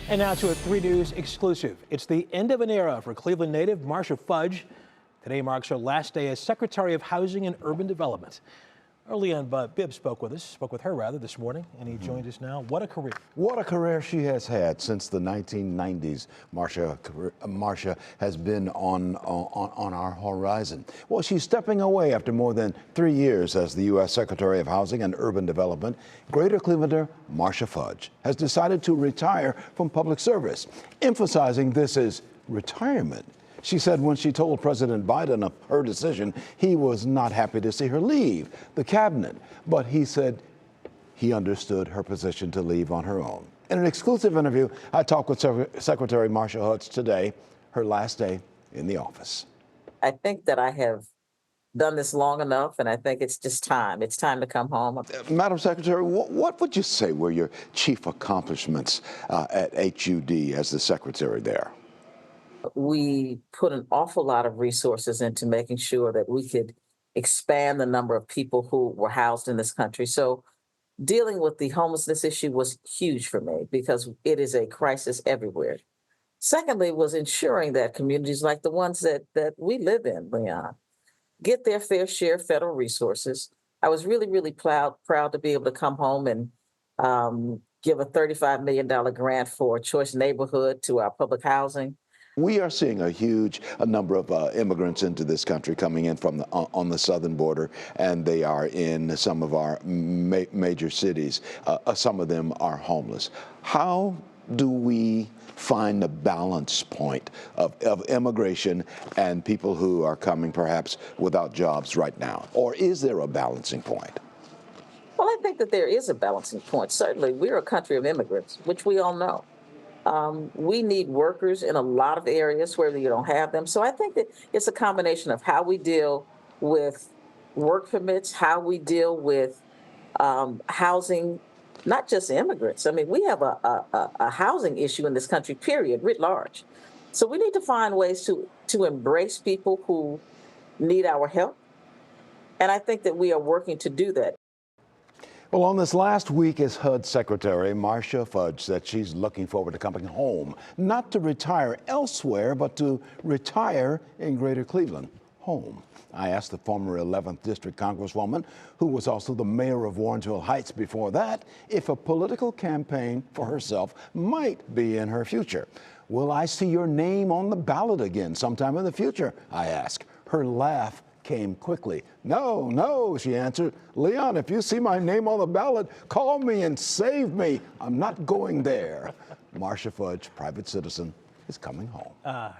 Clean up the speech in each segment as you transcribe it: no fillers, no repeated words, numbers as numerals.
And now to a 3 News exclusive. It's the end of an era for Cleveland native Marcia Fudge. Today marks her last day as Secretary of Housing and Urban Development. Leon Bibb spoke with her this morning, and he joins us now. What a career. What a career she has had since the 1990s. Marcia has been on our horizon. Well, she's stepping away after more than 3 years as the U.S. Secretary of Housing and Urban Development. Greater Clevelander Marcia Fudge has decided to retire from public service, emphasizing this as retirement. She said when she told President Biden of her decision, he was not happy to see her leave the cabinet, but he said he understood her position to leave on her own. In an exclusive interview, I talked with Secretary Marcia Fudge today, her last day in the office. I think that I have done this long enough, and I think it's just time. It's time to come home. Madam Secretary, what would you say were your chief accomplishments at HUD as the secretary there? We put an awful lot of resources into making sure that we could expand the number of people who were housed in this country. So dealing with the homelessness issue was huge for me because it is a crisis everywhere. Secondly, was ensuring that communities like the ones that we live in, Leon, get their fair share of federal resources. I was really proud to be able to come home and give a $35 million grant for Choice Neighborhood to our public housing. We are seeing a number of immigrants into this country coming in from on the southern border, and they are in some of our major cities. Some of them are homeless. How do we find the balance point of immigration and people who are coming perhaps without jobs right now? Or is there a balancing point? Well, I think that there is a balancing point. Certainly, we're a country of immigrants, which we all know. We need workers in a lot of areas where you don't have them. So I think that it's a combination of how we deal with work permits, how we deal with housing, not just immigrants. I mean, we have a housing issue in this country, period, writ large. So we need to find ways to embrace people who need our help. And I think that we are working to do that. Well, on this last week as HUD Secretary, Marcia Fudge said she's looking forward to coming home, not to retire elsewhere, but to retire in Greater Cleveland, home. I asked the former 11th District Congresswoman, who was also the mayor of Warrensville Heights before that, if a political campaign for herself might be in her future. Will I see your name on the ballot again sometime in the future? I asked. Her laugh came quickly. No, she answered. Leon, if you see my name on the ballot, call me and save me. I'm not going there. Marcia Fudge, private citizen, is coming home.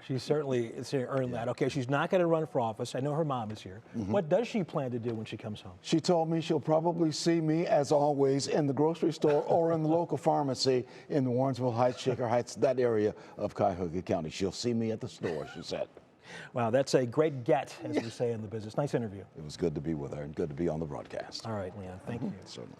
She certainly earned that. Okay, she's not going to run for office. I know her mom is here. What does she plan to do when she comes home? She told me she'll probably see me, as always, in the grocery store or in the local pharmacy in the Warrensville Heights, Shaker Heights, that area of Cuyahoga County. She'll see me at the store, she said. Wow, that's a great get, as we say in the business. Nice interview. It was good to be with her and good to be on the broadcast. All right, Leon, thank you. Certainly.